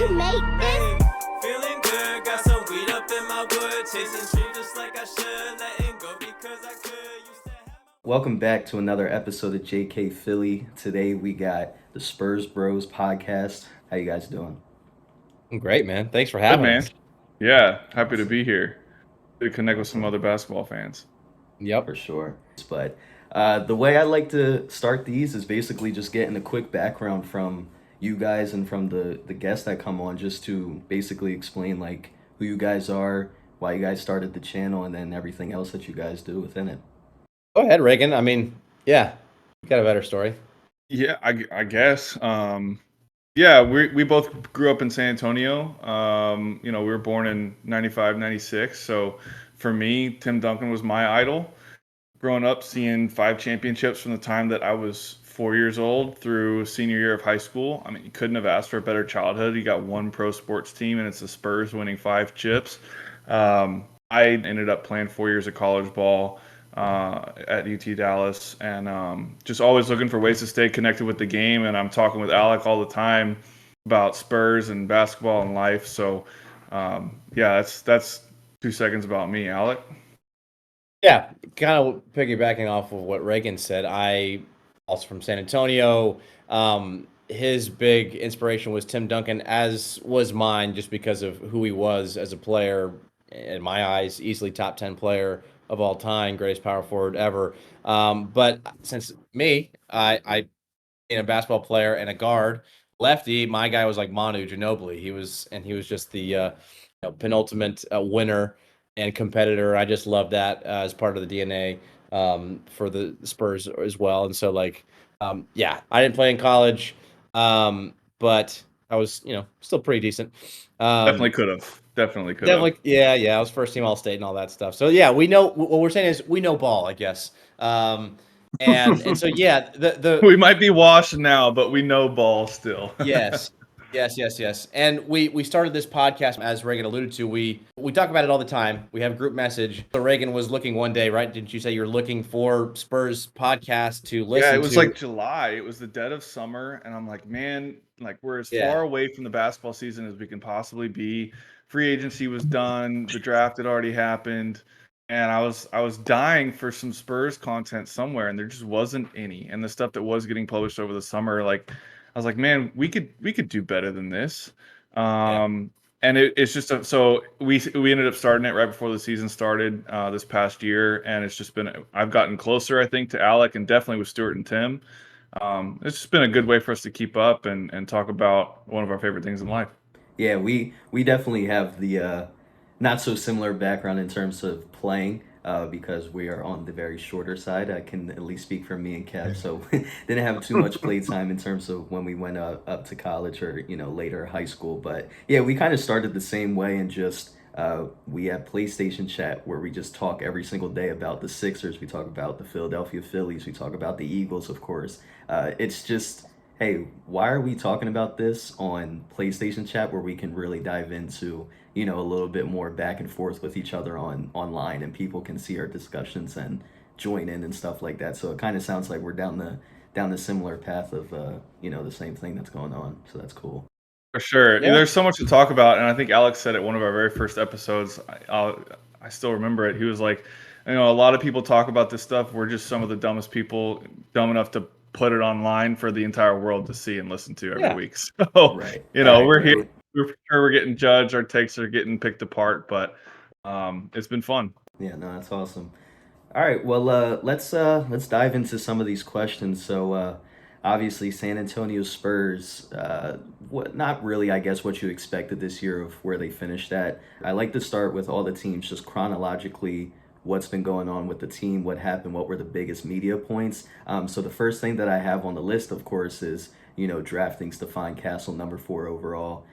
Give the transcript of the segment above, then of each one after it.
you made this? Feeling good, got some weed up in my wood, chasing dreams just like I should, letting go because I could. Used to have Welcome back to another episode of JK Philly. Today we got the Spurs Bros podcast. How you guys doing? Great, man. Thanks for Good, having man. us. Yeah, happy to be here. To connect with some other basketball fans. Yep. For sure. But the way I like to start these is basically just getting a quick background from you guys and from the guests that come on, just to basically explain like who you guys are, why you guys started the channel, and then everything else that you guys do within it. Go ahead, Reagan. I mean, yeah, you got a better story. Yeah, I guess. Yeah, we both grew up in San Antonio. We were born in 95, 96. So for me, Tim Duncan was my idol. Growing up, seeing 5 championships from the time that I was 4 years old through senior year of high school. I mean, you couldn't have asked for a better childhood. You got one pro sports team, and it's the Spurs winning 5 chips. I ended up playing 4 years of college ball at UT Dallas, and just always looking for ways to stay connected with the game. And I'm talking with Alec all the time about Spurs and basketball and life. So, yeah, that's 2 seconds about me, Alec. Yeah, kind of piggybacking off of what Reagan said. I also from San Antonio. His big inspiration was Tim Duncan, as was mine, just because of who he was as a player. In my eyes, easily top 10 player of all time, greatest power forward ever. But since I being a basketball player and a guard, lefty, my guy was like Manu Ginobili. He was just the penultimate winner and competitor. I just love that as part of the DNA for the Spurs as well. And so, yeah, I didn't play in college, but I was, still pretty decent. Definitely could have. Definitely, yeah. I was first team All State and all that stuff. So yeah, we know what we're saying is we know ball, I guess. And so yeah, We might be washed now, but we know ball still. yes. And we started this podcast, as Reagan alluded to. We talk about it all the time. We have a group message. So Reagan was looking one day, right? Didn't you say you're looking for Spurs podcast to listen to? Yeah, it was like July. It was the dead of summer, and I'm like, man, like we're as far away from the basketball season as we can possibly be. Free agency was done. The draft had already happened. And I was dying for some Spurs content somewhere, and there just wasn't any. And the stuff that was getting published over the summer, like I was like, man, we could do better than this. And it's just so we ended up starting it right before the season started this past year, and it's just been I've gotten closer, I think, to Alec and definitely with Stuart and Tim. It's just been a good way for us to keep up and talk about one of our favorite things in life. Yeah, we definitely have the not so similar background in terms of playing, because we are on the very shorter side. I can at least speak for me and Kev, so didn't have too much play time in terms of when we went up to college or later high school. But yeah, we kind of started the same way, and just we have PlayStation chat where we just talk every single day about the Sixers. We talk about the Philadelphia Phillies. We talk about the Eagles, of course. It's just, hey, why are we talking about this on PlayStation chat where we can really dive into a little bit more back and forth with each other online, and people can see our discussions and join in and stuff like that. So it kind of sounds like we're down the similar path of the same thing that's going on. So that's cool. For sure. Yeah. There's so much to talk about, and I think Alex said it one of our very first episodes. I still remember it. He was like, a lot of people talk about this stuff. We're just some of the dumbest people, dumb enough to put it online for the entire world to see and listen to every week. So, Right. we're here. We're sure we're getting judged. Our takes are getting picked apart, but it's been fun. Yeah, no, that's awesome. All right, well, let's dive into some of these questions. So, obviously, San Antonio Spurs, not really, I guess, what you expected this year of where they finished at. I like to start with all the teams, just chronologically, what's been going on with the team, what happened, what were the biggest media points. So the first thing that I have on the list, of course, is drafting Stefon Castle, number 4 overall.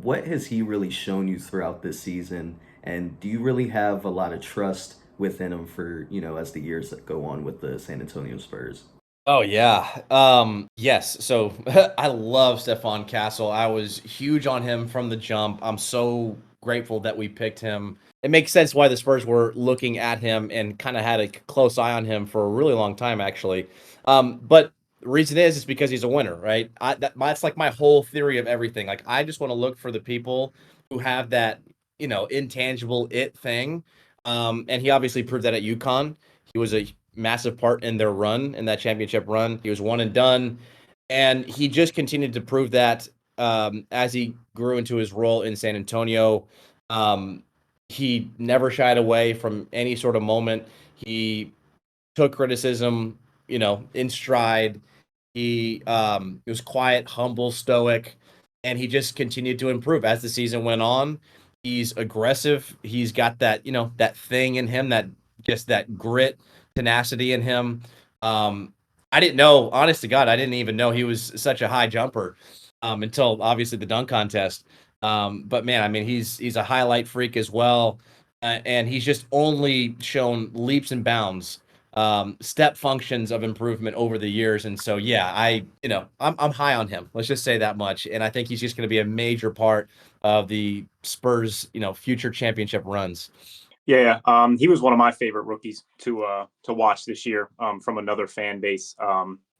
What has he really shown you throughout this season, and do you really have a lot of trust within him for as the years that go on with the San Antonio Spurs? Oh yeah. Yes. So I love Stefon Castle. I was huge on him from the jump. I'm so grateful that we picked him. It makes sense why the Spurs were looking at him and kind of had a close eye on him for a really long time, actually. But The reason is because he's a winner, right? That's like my whole theory of everything. Like, I just want to look for the people who have that, intangible it thing. And he obviously proved that at UConn. He was a massive part in their run, in that championship run. He was one and done. And he just continued to prove that as he grew into his role in San Antonio. He never shied away from any sort of moment. He took criticism, in stride. He was quiet, humble, stoic, and he just continued to improve as the season went on. He's aggressive. He's got that, that thing in him, that grit, tenacity in him. I didn't know, honest to God, I didn't even know he was such a high jumper until obviously the dunk contest. But man, I mean, he's a highlight freak as well, and he's just only shown leaps and bounds, step functions of improvement over the years. And so, yeah, I'm high on him. Let's just say that much. And I think he's just going to be a major part of the Spurs, future championship runs. Yeah, he was one of my favorite rookies to watch this year from another fan base.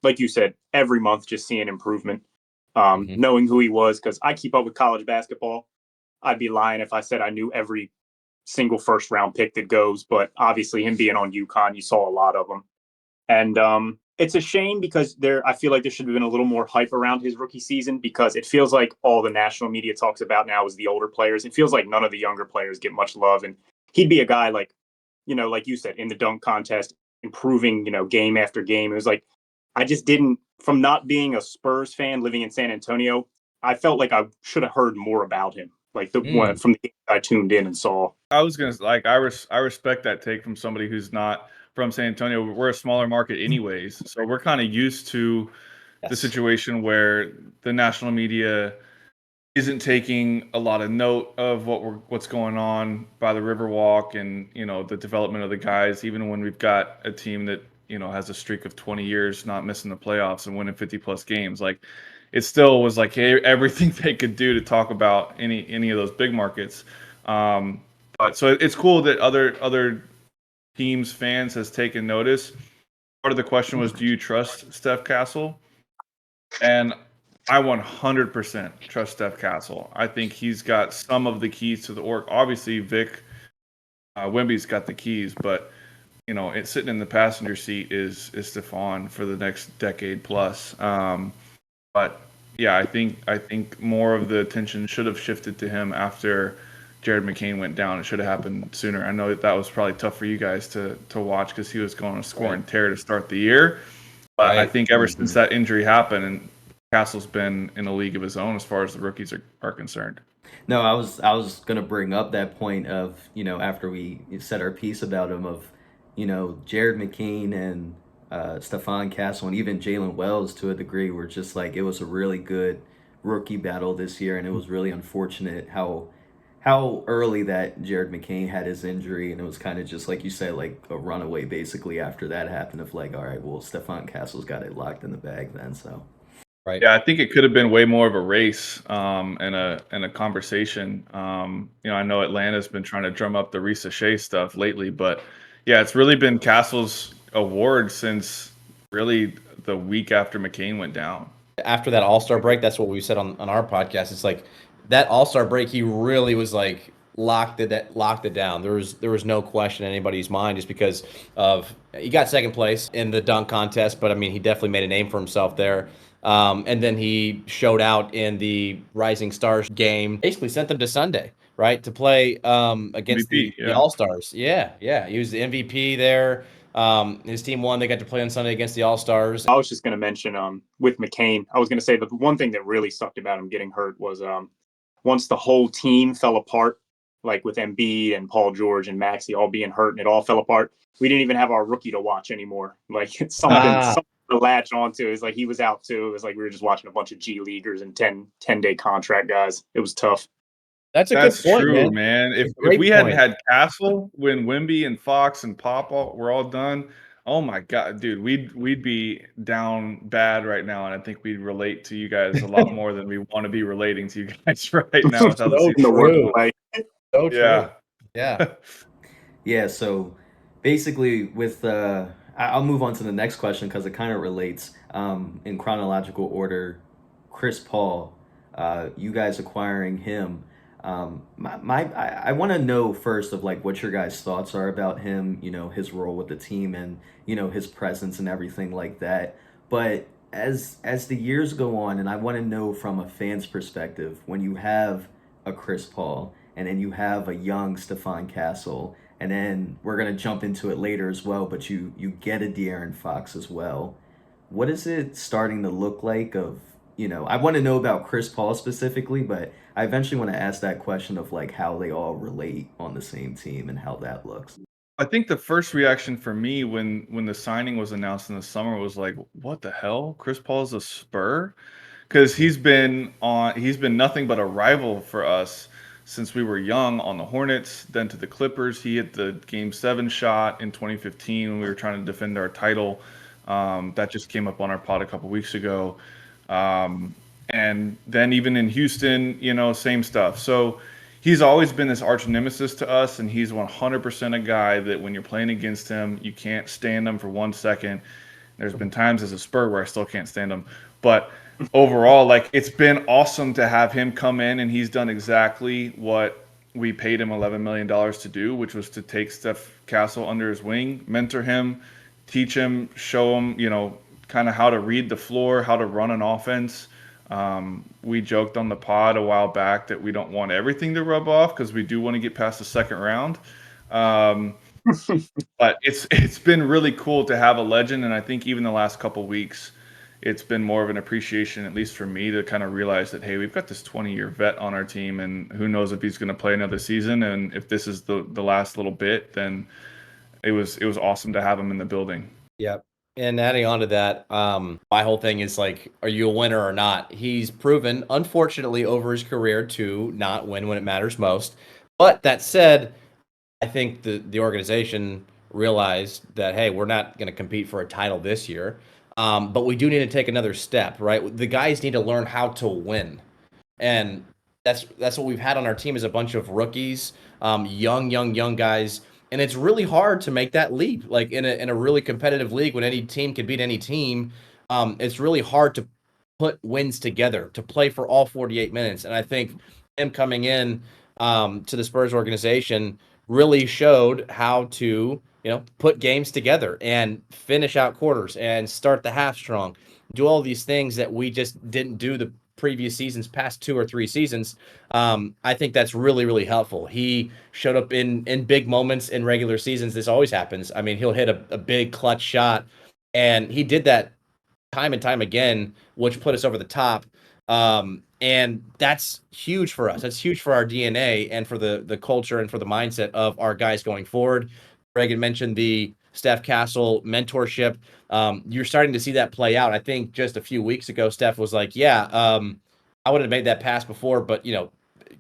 Like you said, every month just seeing improvement, knowing who he was, because I keep up with college basketball. I'd be lying if I said I knew every single first round pick that goes, but obviously him being on UConn, you saw a lot of them. And it's a shame because I feel like there should have been a little more hype around his rookie season, because it feels like all the national media talks about now is the older players. It feels like none of the younger players get much love. And he'd be a guy like, like you said, in the dunk contest, improving, game after game. It was like, I just didn't, from not being a Spurs fan living in San Antonio, I felt like I should have heard more about him. Like the one from the game I tuned in and saw. I was gonna like I respect that take from somebody who's not from San Antonio. We're a smaller market anyways, so we're kind of used to the situation where the national media isn't taking a lot of note of what's going on by the Riverwalk and the development of the guys. Even when we've got a team that has a streak of 20 years not missing the playoffs and winning 50 plus games, like it still was like, hey, everything they could do to talk about any of those big markets. But so it's cool that other teams' fans has taken notice. Part of the question was, do you trust Steph Castle? And I 100% trust Steph Castle. I think he's got some of the keys to the org. Obviously, Vic Wemby's got the keys, but it's sitting in the passenger seat is Stefon for the next decade plus. But yeah, I think more of the attention should have shifted to him after Jared McCain went down. It should have happened sooner. I know that was probably tough for you guys to watch because he was going on a scoring tear to start the year. But I think ever since that injury happened, and Castle's been in a league of his own as far as the rookies are concerned. No, I was gonna bring up that point of after we said our piece about him of Jared McCain and Stefon Castle and even Jalen Wells to a degree were just like it was a really good rookie battle this year, and it was really unfortunate how early that Jared McCain had his injury, and it was kind of just like you said, like a runaway basically after that happened of like, all right, well, Stefon Castle's got it locked in the bag then, so. Right. Yeah, I think it could have been way more of a race and a conversation. I know Atlanta's been trying to drum up the Risa Shea stuff lately, but yeah, it's really been Castle's award since really the week after McCain went down. After that All-Star break, that's what we said on our podcast. It's like that All-Star break, he really was like locked it down. There was no question in anybody's mind just because of he got second place in the dunk contest, but I mean he definitely made a name for himself there. And then he showed out in the Rising Stars game, basically sent them to Sunday, right, to play against MVP, the All-Stars. Yeah. He was the MVP there. His team won. They got to play on Sunday against the All-Stars. I was just going to mention with McCain, I was going to say the one thing that really sucked about him getting hurt was once the whole team fell apart, like with Embiid and Paul George and Maxey all being hurt and it all fell apart, we didn't even have our rookie to watch anymore. Like it's something to latch onto. It's like he was out too. It was like we were just watching a bunch of G Leaguers and 10-day contract guys. It was tough. That's good point, true, man. If we hadn't had Castle when Wemby and Fox and Pop were all done, oh my God, dude, we'd be down bad right now, and I think we'd relate to you guys a lot more than we want to be relating to you guys right now. With how So true. So true. Yeah, so basically with I'll move on to the next question because it kind of relates in chronological order. Chris Paul, you guys acquiring him. I want to know first of like what your guys' thoughts are about him, you know, his role with the team and, you know, his presence and everything like that. But as the years go on, and I want to know from a fan's perspective, when you have a Chris Paul and then you have a young Stefon Castle, and then we're gonna jump into it later as well, but you get a De'Aaron Fox as well. What is it starting to look like of, you know, I want to know about Chris Paul specifically, but I eventually want to ask that question of like how they all relate on the same team and how that looks. I think the first reaction for me when the signing was announced in the summer was like, what the hell? Chris Paul's a Spur? Because he's been nothing but a rival for us since we were young on the Hornets, then to the Clippers. He hit the Game 7 shot in 2015 when we were trying to defend our title. That just came up on our pod a couple weeks ago. And then even in Houston, you know, same stuff. So he's always been this arch nemesis to us, and he's 100% a guy that when you're playing against him, you can't stand him for 1 second. There's been times as a Spur where I still can't stand him. But overall, like, it's been awesome to have him come in, and he's done exactly what we paid him $11 million to do, which was to take Steph Castle under his wing, mentor him, teach him, show him, you know, kind of how to read the floor, how to run an offense. We joked on the pod a while back that we don't want everything to rub off because we do want to get past the second round. But it's been really cool to have a legend, and I think even the last couple weeks, it's been more of an appreciation, at least for me, to kind of realize that, hey, we've got this 20-year vet on our team, and who knows if he's going to play another season. And if this is the last little bit, then it was awesome to have him in the building. Yep. And adding on to that, my whole thing is like, are you a winner or not? He's proven, unfortunately, over his career to not win when it matters most. But that said, I think the organization realized that, hey, we're not going to compete for a title this year, but we do need to take another step, right? The guys need to learn how to win, and that's what we've had on our team is a bunch of rookies, young guys, and it's really hard to make that leap. Like in a really competitive league, when any team can beat any team, it's really hard to put wins together to play for all 48 minutes. And I think him coming in to the Spurs organization really showed how to, you know, put games together and finish out quarters and start the half strong, do all these things that we just didn't do the previous seasons, past 2 or 3 seasons. I think that's really, really helpful. He showed up in big moments in regular seasons. This always happens. I mean, he'll hit a big clutch shot, and he did that time and time again, which put us over the top. And that's huge for us. That's huge for our DNA and for the culture and for the mindset of our guys going forward. Reagan mentioned the Steph Castle mentorship. You're starting to see that play out. I think just a few weeks ago, Steph was like, yeah, I would have made that pass before, but, you know,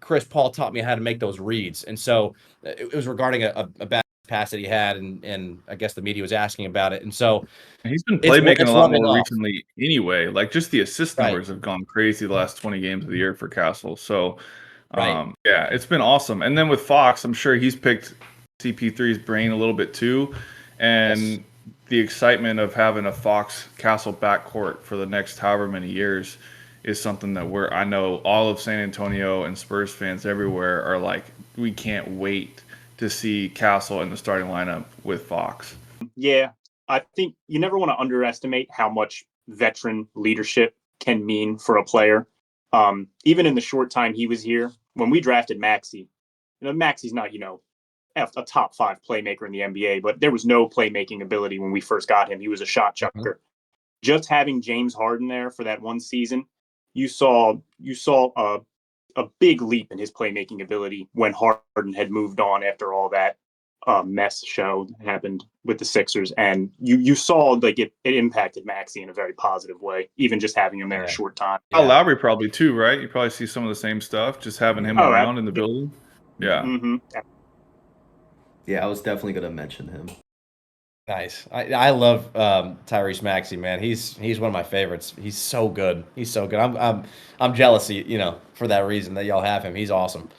Chris Paul taught me how to make those reads. And so it was regarding a bad pass that he had, and I guess the media was asking about it. And so he's been playmaking a lot more off recently anyway. Like, just the assist Right. numbers have gone crazy the last 20 games of the year for Castle. So, Right. yeah, it's been awesome. And then with Fox, I'm sure he's picked CP3's brain a little bit too. And Yes. the excitement of having a Fox Castle backcourt for the next however many years is something that I know all of San Antonio and Spurs fans everywhere are like, we can't wait to see Castle in the starting lineup with Fox. Yeah, I think you never want to underestimate how much veteran leadership can mean for a player. Even in the short time he was here, when we drafted Maxey, you know, Maxey's not, you know, a top 5 playmaker in the NBA, but there was no playmaking ability when we first got him. He was a shot chucker. Just having James Harden there for that one season, you saw a big leap in his playmaking ability when Harden had moved on after all that mess show happened with the Sixers, and you saw like it impacted Maxey in a very positive way, even just having him there a short time. Lowry probably too, right? You probably see some of the same stuff, just having him around in the building. Yeah. Mm-hmm. Yeah, I was definitely gonna mention him. Nice. I love Tyrese Maxey, man. He's one of my favorites. He's so good. He's so good. I'm jealous, you know, for that reason that y'all have him. He's awesome.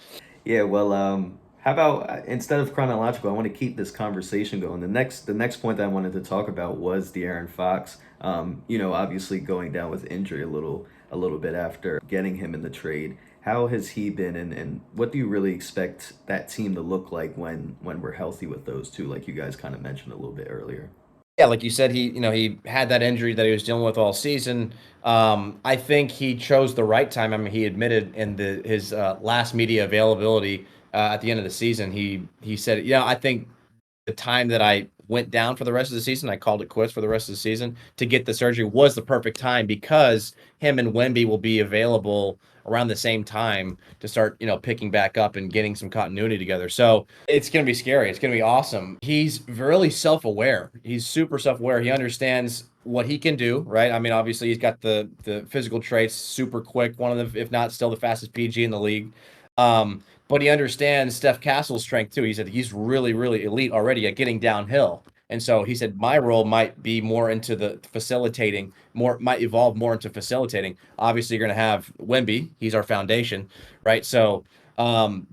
Yeah, well, How about instead of chronological, I want to keep this conversation going. The next point that I wanted to talk about was De'Aaron Fox. Obviously going down with injury a little bit after getting him in the trade. How has he been, and what do you really expect that team to look like when we're healthy with those two, like you guys kind of mentioned a little bit earlier? Yeah, like you said, he had that injury that he was dealing with all season. I think he chose the right time. I mean, he admitted in his last media availability at the end of the season, he said, I think the time that I went down for the rest of the season, I called it quits for the rest of the season to get the surgery was the perfect time because him and Wemby will be available around the same time to start, picking back up and getting some continuity together. So it's going to be scary. It's going to be awesome. He's really self-aware. He's super self-aware. He understands what he can do, right? I mean, obviously he's got the physical traits, super quick, one of the, if not still the fastest PG in the league. But he understands Steph Castle's strength too. He said he's really, really elite already at getting downhill. And so he said my role might be more into the facilitating, might evolve more into facilitating. Obviously, you're going to have Wemby. He's our foundation, right? So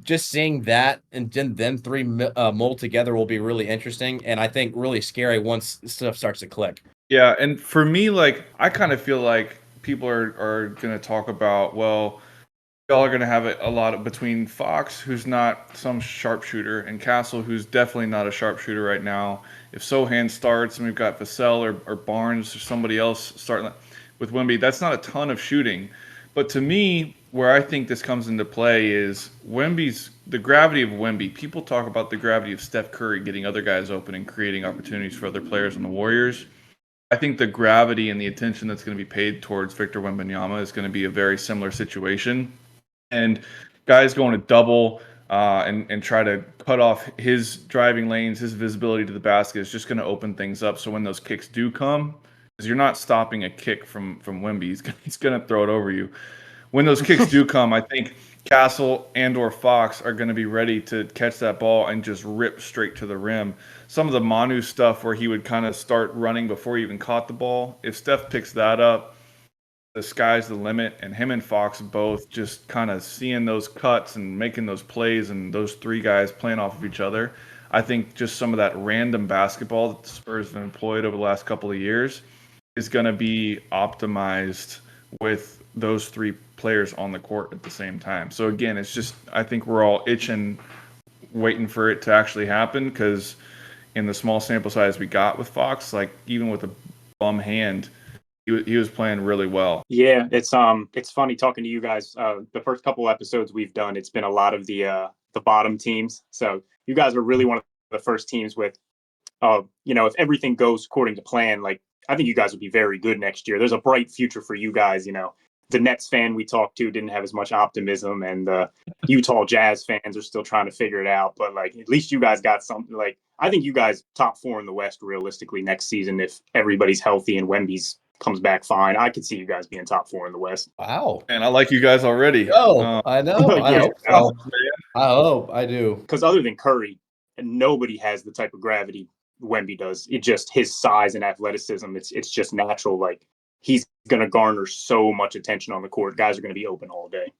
just seeing that and then them three mold together will be really interesting, and I think really scary once stuff starts to click. Yeah, and for me, like I kind of feel like people are going to talk about, well, y'all are going to have a lot of between Fox, who's not some sharpshooter, and Castle, who's definitely not a sharpshooter right now. If Sohan starts and we've got Vassell or Barnes or somebody else starting with Wemby, that's not a ton of shooting. But to me, where I think this comes into play is the gravity of Wemby. People talk about the gravity of Steph Curry getting other guys open and creating opportunities for other players on the Warriors. I think the gravity and the attention that's going to be paid towards Victor Wembanyama is going to be a very similar situation. And guys going to double and try to cut off his driving lanes, his visibility to the basket is just going to open things up. So when those kicks do come, because you're not stopping a kick from Wemby, he's going to throw it over you. When those kicks do come, I think Castle and/or Fox are going to be ready to catch that ball and just rip straight to the rim. Some of the Manu stuff where he would kind of start running before he even caught the ball, if Steph picks that up, the sky's the limit, and him and Fox both just kind of seeing those cuts and making those plays and those three guys playing off of each other. I think just some of that random basketball that the Spurs have employed over the last couple of years is going to be optimized with those three players on the court at the same time. So again, it's just, I think we're all itching, waiting for it to actually happen, because in the small sample size we got with Fox, like even with a bum hand, he was playing really well. Yeah, it's funny talking to you guys. The first couple episodes we've done, it's been a lot of the bottom teams. So you guys were really one of the first teams with, if everything goes according to plan, like I think you guys would be very good next year. There's a bright future for you guys. The Nets fan we talked to didn't have as much optimism, and the Utah Jazz fans are still trying to figure it out. But like, at least you guys got something. Like, I think you guys top 4 in the West realistically next season if everybody's healthy and Wemby's comes back fine. I could see you guys being top 4 in the West. Wow. And I like you guys already. I know. I Yeah. hope so. I hope I do. Because other than Curry, nobody has the type of gravity Wemby does. It just his size and athleticism. It's just natural. Like, he's going to garner so much attention on the court. Guys are going to be open all day.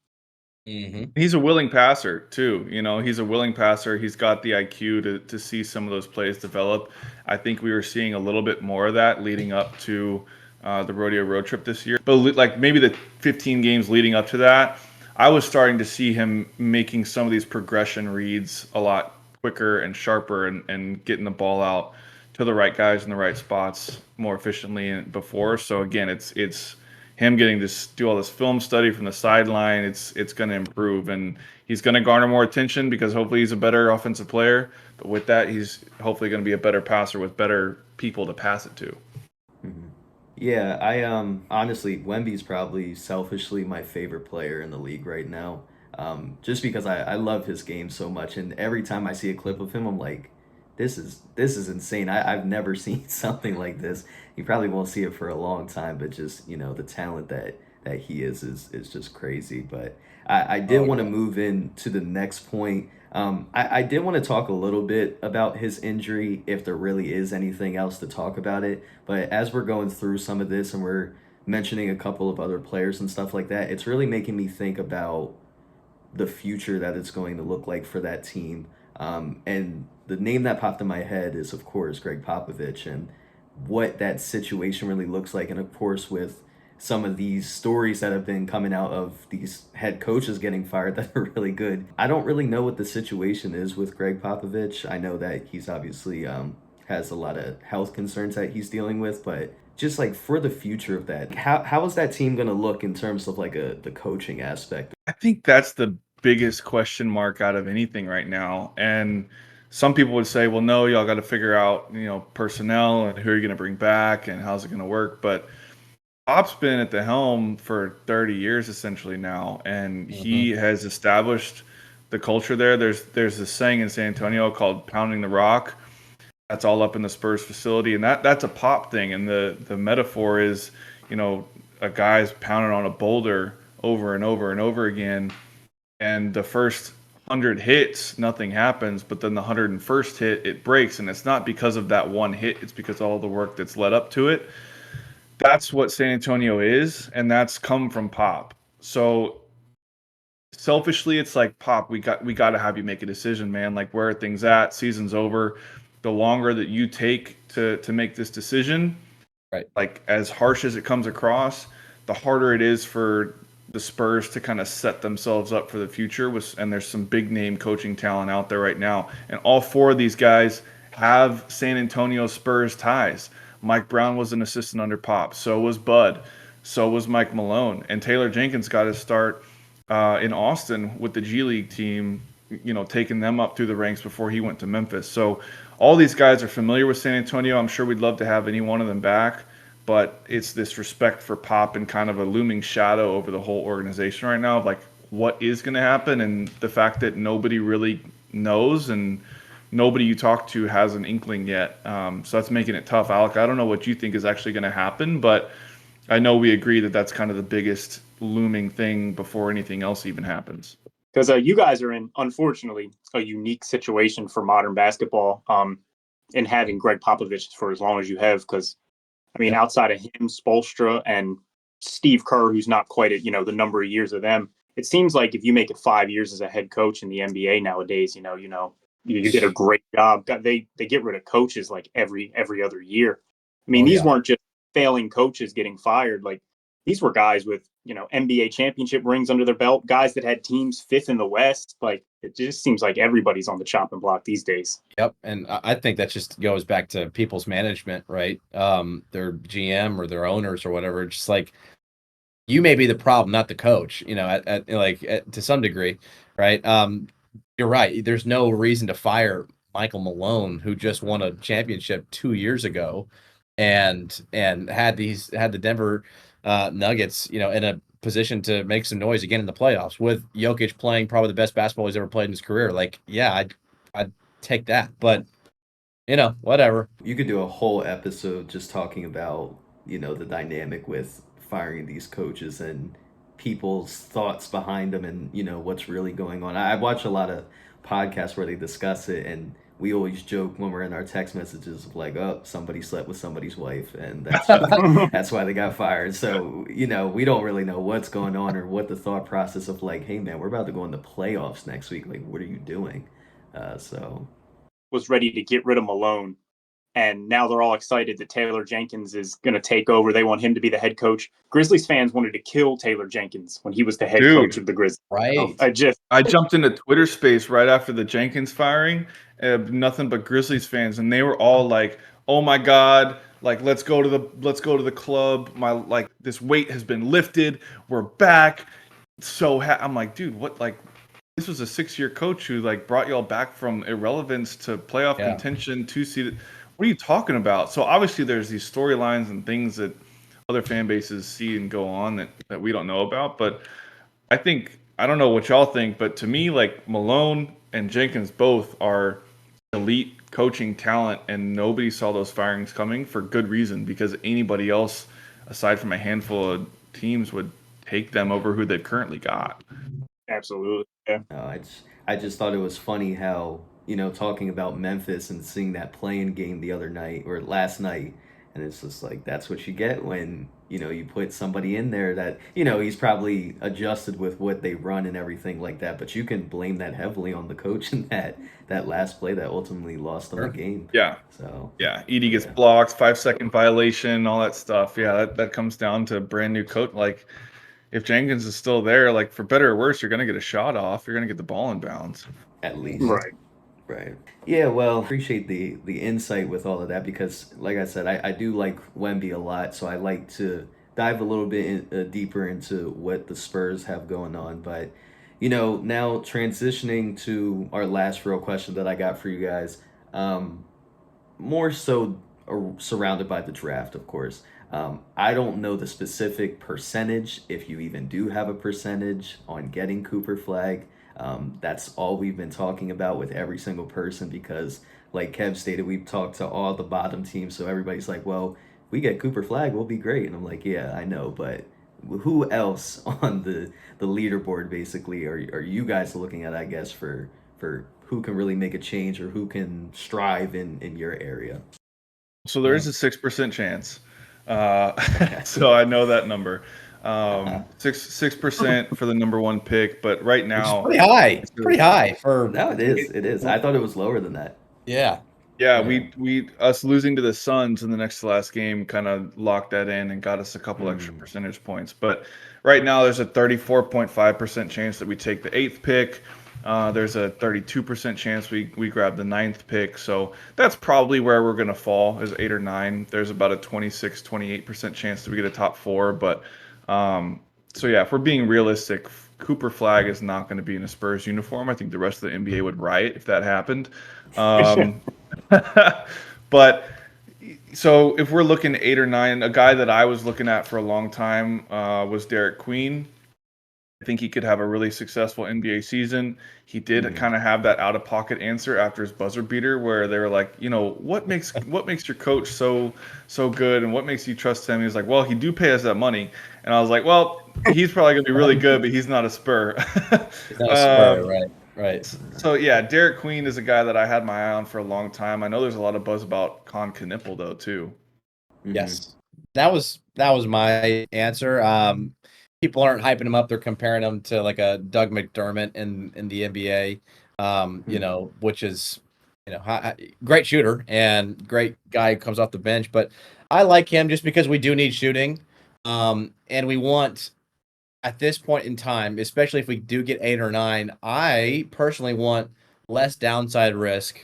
Mm-hmm. He's a willing passer too. He's a willing passer. He's got the IQ to see some of those plays develop. I think we were seeing a little bit more of that leading up to the rodeo road trip this year. But like maybe the 15 games leading up to that, I was starting to see him making some of these progression reads a lot quicker and sharper and getting the ball out to the right guys in the right spots more efficiently than before. So again, it's him getting to do all this film study from the sideline. It's going to improve, and he's going to garner more attention because hopefully he's a better offensive player. But with that, he's hopefully going to be a better passer with better people to pass it to. Mhm. Yeah, I honestly, Wemby's probably selfishly my favorite player in the league right now. Just because I love his game so much, and every time I see a clip of him, I'm like, this is insane. I've never seen something like this. You probably won't see it for a long time, but just the talent that he is just crazy. But I did want to move in to the next point. I did want to talk a little bit about his injury, if there really is anything else to talk about it. But as we're going through some of this and we're mentioning a couple of other players and stuff like that, it's really making me think about the future that it's going to look like for that team And the name that popped in my head is, of course, Greg Popovich, and what that situation really looks like. And of course, with some of these stories that have been coming out of these head coaches getting fired that are really good. I don't really know what the situation is with Greg Popovich. I know that he's obviously has a lot of health concerns that he's dealing with, but just like for the future of that, how is that team going to look in terms of like the coaching aspect? I think that's the biggest question mark out of anything right now. And some people would say, well, no, y'all got to figure out, personnel and who are you going to bring back and how's it going to work. But Pop's been at the helm for 30 years essentially now, and he has established the culture there. There's this saying in San Antonio called pounding the rock. That's all up in the Spurs facility, and that's a Pop thing. And the metaphor is, a guy's pounding on a boulder over and over and over again, and the first 100 hits, nothing happens, but then the 101st hit, it breaks, and it's not because of that one hit, it's because of all the work that's led up to it. That's what San Antonio is, and that's come from Pop. So selfishly, it's like, Pop, we got to have you make a decision, man. Like, where are things at? Season's over. The longer that you take to make this decision, Right. like as harsh as it comes across, the harder it is for the Spurs to kind of set themselves up for the future. And there's some big name coaching talent out there right now, and all four of these guys have San Antonio Spurs ties. Mike Brown was an assistant under Pop. So was Bud. So was Mike Malone. And Taylor Jenkins got his start in Austin with the G League team, taking them up through the ranks before he went to Memphis. So all these guys are familiar with San Antonio. I'm sure we'd love to have any one of them back, but it's this respect for Pop and kind of a looming shadow over the whole organization right now of like what is going to happen, and the fact that nobody really knows and nobody you talk to has an inkling yet. So that's making it tough. Alec, I don't know what you think is actually going to happen, but I know we agree that that's kind of the biggest looming thing before anything else even happens. Because you guys are in, unfortunately, a unique situation for modern basketball in having Greg Popovich for as long as you have. Because, I mean, outside of him, Spoelstra, and Steve Kerr, who's not quite at, the number of years of them, it seems like if you make it 5 years as a head coach in the NBA nowadays, you did a great job. They get rid of coaches like every other year. I mean, these weren't just failing coaches getting fired. Like, these were guys with, NBA championship rings under their belt, guys that had teams fifth in the West. Like, it just seems like everybody's on the chopping block these days. Yep. And I think that just goes back to people's management, right? Their GM or their owners or whatever. Just like, you may be the problem, not the coach, to some degree, right? You're right. There's no reason to fire Michael Malone, who just won a championship 2 years ago, and had the Denver Nuggets, in a position to make some noise again in the playoffs, with Jokic playing probably the best basketball he's ever played in his career. Like, yeah, I'd take that, but whatever. You could do a whole episode just talking about, the dynamic with firing these coaches and people's thoughts behind them and, what's really going on. I watch a lot of podcasts where they discuss it, and we always joke when we're in our text messages of like, oh, somebody slept with somebody's wife, and that's why they got fired. So, we don't really know what's going on or what the thought process of like, hey man, we're about to go in the playoffs next week. Like, what are you doing? Was ready to get rid of Malone, and now they're all excited that Taylor Jenkins is going to take over. They want him to be the head coach. Grizzlies fans wanted to kill Taylor Jenkins when he was the head coach of the Grizzlies. Right. So I jumped into Twitter space right after the Jenkins firing, nothing but Grizzlies fans, and they were all like, "Oh my God, like let's go to the club. This weight has been lifted. We're back." So I'm like, dude, what? Like, this was a 6-year coach who like brought y'all back from irrelevance to playoff contention, 2-seeded. What are you talking about? So obviously there's these storylines and things that other fan bases see and go on that we don't know about. But I don't know what y'all think, but to me, like Malone and Jenkins both are elite coaching talent, and nobody saw those firings coming for good reason, because anybody else aside from a handful of teams would take them over who they've currently got. absolutely. Yeah. I just thought it was funny how, talking about Memphis and seeing that playing game the other night or last night, And it's just like that's what you get when, you put somebody in there that, he's probably adjusted with what they run and everything like that. But you can blame that heavily on the coach in that last play that ultimately lost them the game. Yeah. So Yeah, Edie gets yeah. blocked, 5-second violation, all that stuff. Yeah, that comes down to brand new coach. Like, if Jenkins is still there, like for better or worse, you're gonna get a shot off. You're gonna get the ball in bounds. At least. Right. Right. Yeah, well, appreciate the insight with all of that because, like I said, I do like Wemby a lot, so I like to dive a little bit deeper into what the Spurs have going on. But, now transitioning to our last real question that I got for you guys, more so surrounded by the draft, of course. I don't know the specific percentage, if you even do have a percentage on getting Cooper Flag. That's all we've been talking about with every single person because, like Kev stated, we've talked to all the bottom teams, so everybody's like, well, if we get Cooper Flag, we'll be great. And I'm like, yeah, I know, but who else on the leaderboard basically are you guys looking at, I guess, for who can really make a change or who can strive in your area? So there is a 6% chance. So I know that number. 6% for the number one pick, but right now pretty high. Pretty high for No, it is. It is. I thought it was lower than that. yeah. Yeah, Yeah. we us losing to the Suns in the next to last game kind of locked that in and got us a couple extra percentage points. But right now there's a 34.5% chance that we take the 8th pick. There's a 32% chance we grab the 9th pick. So that's probably where we're going to fall is 8 or 9. There's about a 28% chance that we get a top 4. But so yeah, if we're being realistic, Cooper Flag is not going to be in a Spurs uniform. I think the rest of the NBA would riot if that happened. But so if we're looking 8 or 9, a guy that I was looking at for a long time was Derek Queen. I think he could have a really successful NBA season. He did kind of have that out-of-pocket answer after his buzzer beater, where they were like, what makes your coach so good, and what makes you trust him? He was like, well, he do pay us that money, and I was like, well, he's probably gonna be really good, but he's not a Spur. He's not a Spur, right. So yeah, Derek Queen is a guy that I had my eye on for a long time. I know there's a lot of buzz about Con Knipple though too. Yes, that was my answer. People aren't hyping him up; they're comparing him to like a Doug McDermott in the NBA. Which is great shooter and great guy who comes off the bench. But I like him just because we do need shooting, and we want at this point in time, especially if we do get 8 or 9. I personally want less downside risk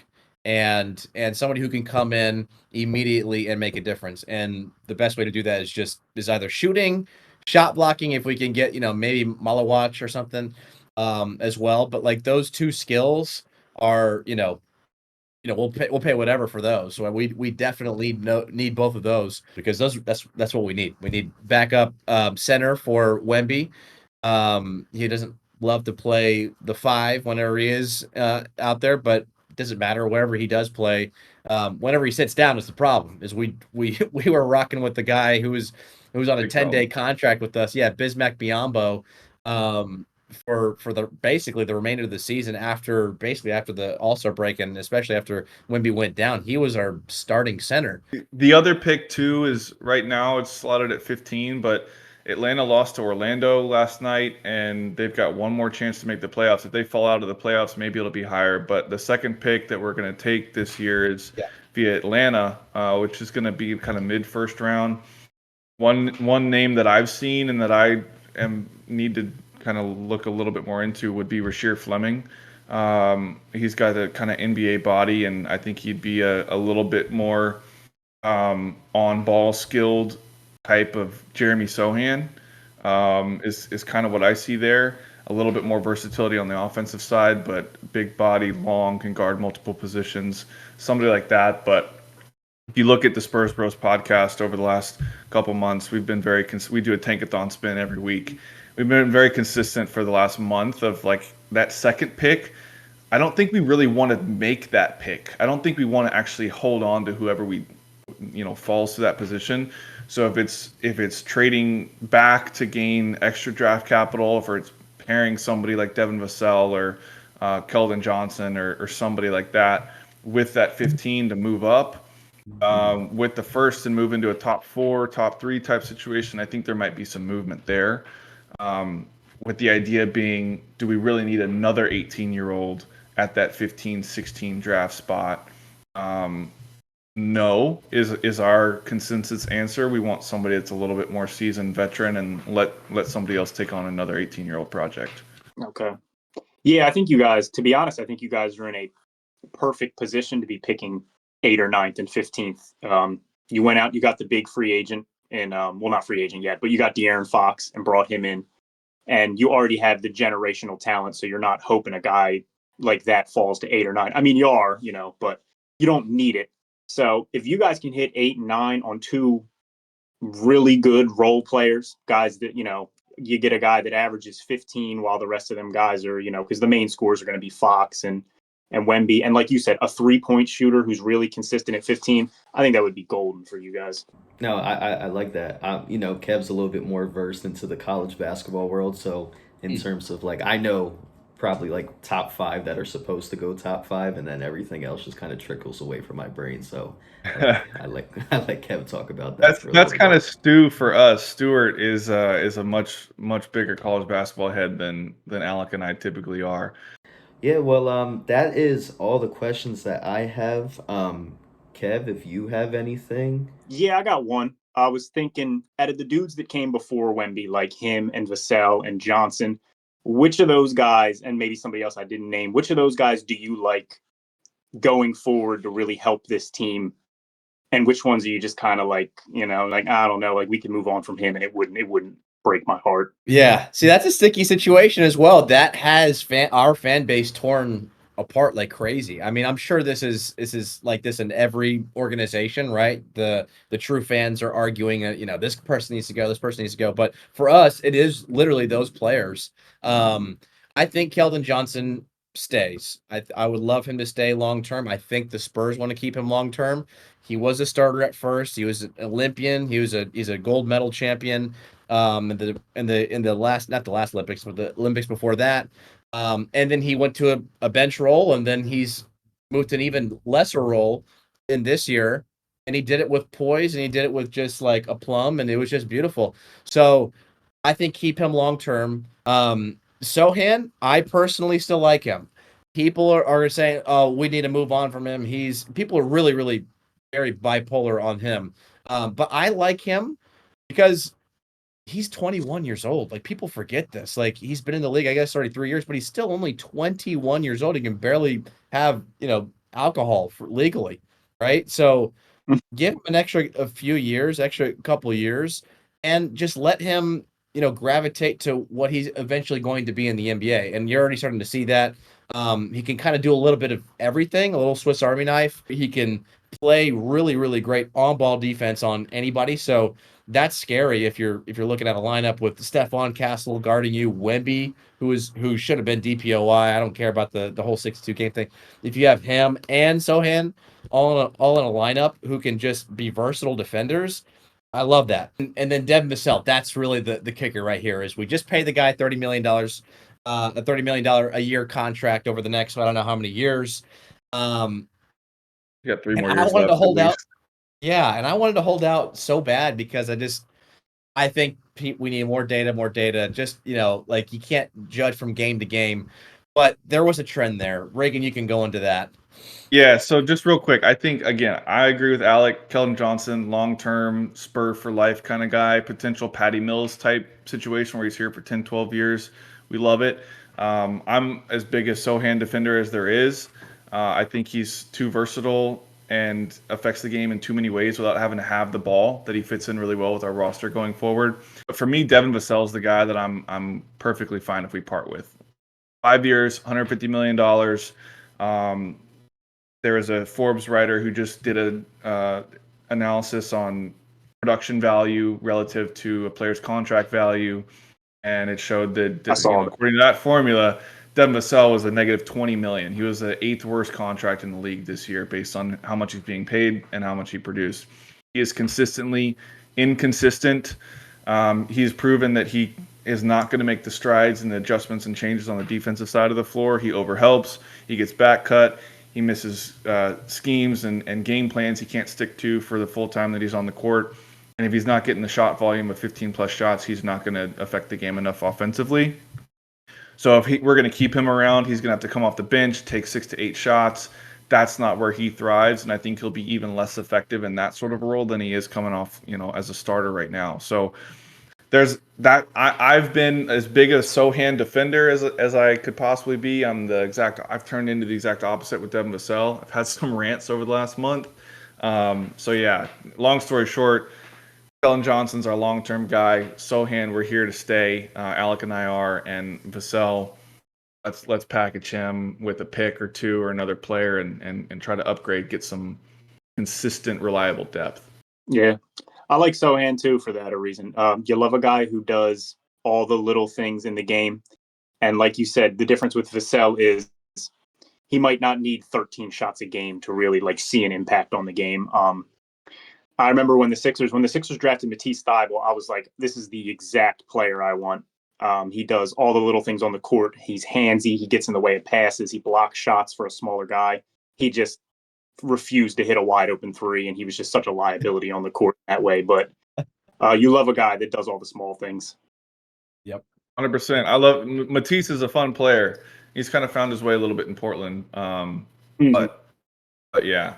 and somebody who can come in immediately and make a difference. And the best way to do that is either shooting, shot blocking, if we can get, maybe Malawatch or something as well. But like those two skills are, we'll pay whatever for those. So we definitely need both of those because that's what we need. We need backup center for Wemby. He doesn't love to play the 5 whenever he is out there, but it doesn't matter wherever he does play. Whenever he sits down is the problem. Is we were rocking with the guy who was on a 10-day contract with us. Yeah, Bismack Biyombo. For the basically the remainder of the season after the All-Star break and especially after Wemby went down, he was our starting center. The other pick too is right now it's slotted at 15, but Atlanta lost to Orlando last night, and they've got one more chance to make the playoffs. If they fall out of the playoffs, maybe it'll be higher. But the second pick that we're going to take this year is via Atlanta, which is going to be kind of mid-first round. One name that I've seen and that I need to kind of look a little bit more into would be Rasheer Fleming. He's got a kind of NBA body, and I think he'd be a little bit more on-ball skilled type of Jeremy Sohan is kind of what I see there. A little bit more versatility on the offensive side, but big body, long, can guard multiple positions, somebody like that. But if you look at the Spurs Bros podcast over the last couple months, we've been we do a tankathon spin every week. We've been very consistent for the last month of like that second pick. I don't think we really want to make that pick. I don't think we want to actually hold on to whoever we, falls to that position. So if it's trading back to gain extra draft capital, if it's pairing somebody like Devin Vassell or Keldon Johnson or somebody like that with that 15 to move up, With the first and move into a top 4, top 3 type situation, I think there might be some movement there. With the idea being, do we really need another 18-year-old at that 15, 16 draft spot? No, is our consensus answer. We want somebody that's a little bit more seasoned veteran and let somebody else take on another 18-year-old project. Okay. Yeah, I think you guys, to be honest, I think you guys are in a perfect position to be picking 8th or 9th and 15th. You went out, you got the big free agent, and well, not free agent yet, but you got De'Aaron Fox and brought him in, and you already have the generational talent, so you're not hoping a guy like that falls to 8 or 9. I mean, you are, but you don't need it. So if you guys can hit 8 and 9 on 2 really good role players, guys that you get a guy that averages 15 while the rest of them guys are, because the main scores are going to be Fox and Wemby. And like you said, a 3-point shooter who's really consistent at 15. I think that would be golden for you guys. No, I like that. Kev's a little bit more versed into the college basketball world, so in terms of like, I know probably like top 5 that are supposed to go top 5, and then everything else just kind of trickles away from my brain. So I like I let Kev talk about that. That's kind of Stu for us. Stewart is a much bigger college basketball head than Alec and I typically are. Yeah, well, that is all the questions that I have. Kev, if you have anything. Yeah, I got one. I was thinking, out of the dudes that came before Wemby, like him and Vassell and Johnson, which of those guys, and maybe somebody else I didn't name, which of those guys do you like going forward to really help this team? And which ones are you just kind of like, like, I don't know, like we can move on from him and it wouldn't break my heart. Yeah. See, that's a sticky situation as well. That has our fan base torn apart like crazy. I mean, I'm sure this is like this in every organization, right? The true fans are arguing, this person needs to go, this person needs to go. But for us, it is literally those players. I think Keldon Johnson stays. I would love him to stay long term. I think the Spurs want to keep him long term. He was a starter at first. He was an Olympian. He's a gold medal champion. In the last, not the last Olympics, but the Olympics before that. And then he went to a bench role, and then he's moved to an even lesser role in this year. And he did it with poise, and he did it with just like a plum, and it was just beautiful. So I think keep him long term. Sohan, I personally still like him. People are saying, "Oh, we need to move on from him." People are really, really very bipolar on him. But I like him because he's 21 years old. Like, people forget this. Like, he's been in the league, I guess, already 3 years, but he's still only 21 years old. He can barely have, alcohol legally, right? So give him a few years, extra couple years, and just let him, gravitate to what he's eventually going to be in the NBA. And you're already starting to see that. He can kind of do a little bit of everything, a little Swiss Army knife. He can play really, really great on-ball defense on anybody. So that's scary if you're looking at a lineup with Stefon Castle guarding you, Wemby, who should have been DPOY. I don't care about the whole 62 game thing. If you have him and Sohan all in a lineup who can just be versatile defenders, I love that. And then Devin Vassell, that's really the kicker right here. Is we just pay the guy $30 million, a $30 million a year contract over the next, I don't know how many years. You got 3 more I years wanted left to hold at out. least. Yeah, and I wanted to hold out so bad because I think we need more data. Just, like, you can't judge from game to game. But there was a trend there. Reagan, you can go into that. Yeah, so just real quick, I think, again, I agree with Alec. Keldon Johnson, long-term Spur for life kind of guy, potential Patty Mills type situation where he's here for 10, 12 years. We love it. I'm as big a Sohan defender as there is. I think he's too versatile and affects the game in too many ways without having to have the ball, that he fits in really well with our roster going forward. But for me, Devin Vassell is the guy that I'm perfectly fine if we part with. 5 years, $150 million. There was a Forbes writer who just did a analysis on production value relative to a player's contract value, and it showed that according to that formula, Devin Vassell was a negative $20 million. He was the 8th worst contract in the league this year based on how much he's being paid and how much he produced. He is consistently inconsistent. He's proven that he is not going to make the strides and the adjustments and changes on the defensive side of the floor. He overhelps. He gets back cut. he misses schemes and game plans he can't stick to for the full time that he's on the court. And if he's not getting the shot volume of 15 plus shots, he's not going to affect the game enough offensively. So if we're going to keep him around, he's going to have to come off the bench, take 6 to 8 shots. That's not where he thrives, and I think he'll be even less effective in that sort of role than he is coming off, as a starter right now. So there's that. I've been as big a Sohan defender as I could possibly be. I've turned into the exact opposite with Devin Vassell. I've had some rants over the last month. So yeah, long story short, Kellen Johnson's our long-term guy. Sohan, we're here to stay. Alec and I are, and Vassell, let's package him with a pick or two or another player and try to upgrade, get some consistent, reliable depth. Yeah, I like Sohan too for that reason. You love a guy who does all the little things in the game, and like you said, the difference with Vassell is he might not need 13 shots a game to really see an impact on the game. I remember when the Sixers drafted Matisse Thybulle, I was like, this is the exact player I want. He does all the little things on the court. He's handsy. He gets in the way of passes. He blocks shots for a smaller guy. He just refused to hit a wide open three, and he was just such a liability on the court that way. But you love a guy that does all the small things. Yep. 100%. I love Matisse is a fun player. He's kind of found his way a little bit in Portland. But yeah,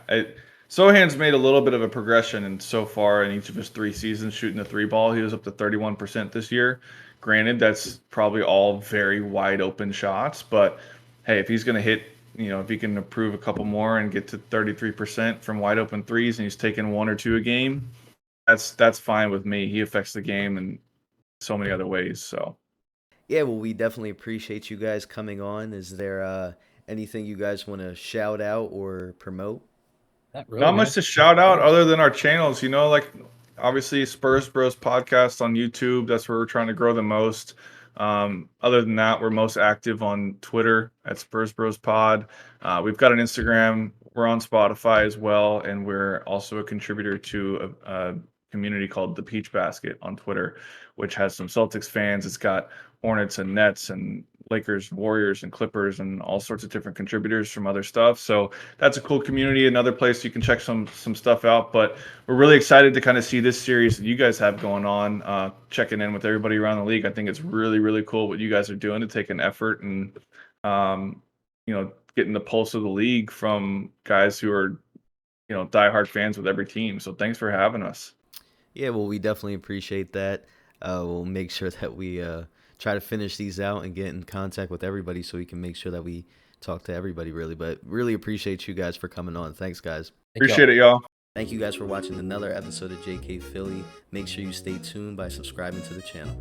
Sohan's made a little bit of a progression, and so far in each of his 3 seasons shooting the 3-ball, he was up to 31% this year. Granted, that's probably all very wide open shots, but hey, if he's going to hit, if he can improve a couple more and get to 33% from wide open threes, and he's taking 1 or 2 a game, that's fine with me. He affects the game in so many other ways. So Yeah, well, we definitely appreciate you guys coming on. Is there anything you guys want to shout out or promote? Not much to shout out other than our channels, obviously Spurs Bros podcast on YouTube. That's where we're trying to grow the most. Other than that, we're most active on Twitter at Spurs Bros Pod. We've got an Instagram. We're on Spotify as well, and we're also a contributor to a community called the Peach Basket on Twitter, which has some Celtics fans. It's got Hornets and Nets and Lakers, Warriors, and Clippers, and all sorts of different contributors from other stuff. So that's a cool community. Another place you can check some stuff out. But we're really excited to kind of see this series that you guys have going on, checking in with everybody around the league. I think it's really, really cool what you guys are doing to take an effort and, getting the pulse of the league from guys who are, diehard fans with every team. So thanks for having us. Yeah, well, we definitely appreciate that. We'll make sure that we try to finish these out and get in contact with everybody so we can make sure that we talk to everybody, really. But really appreciate you guys for coming on. Thanks, guys. Appreciate it, y'all. Thank you guys for watching another episode of JK Philly. Make sure you stay tuned by subscribing to the channel.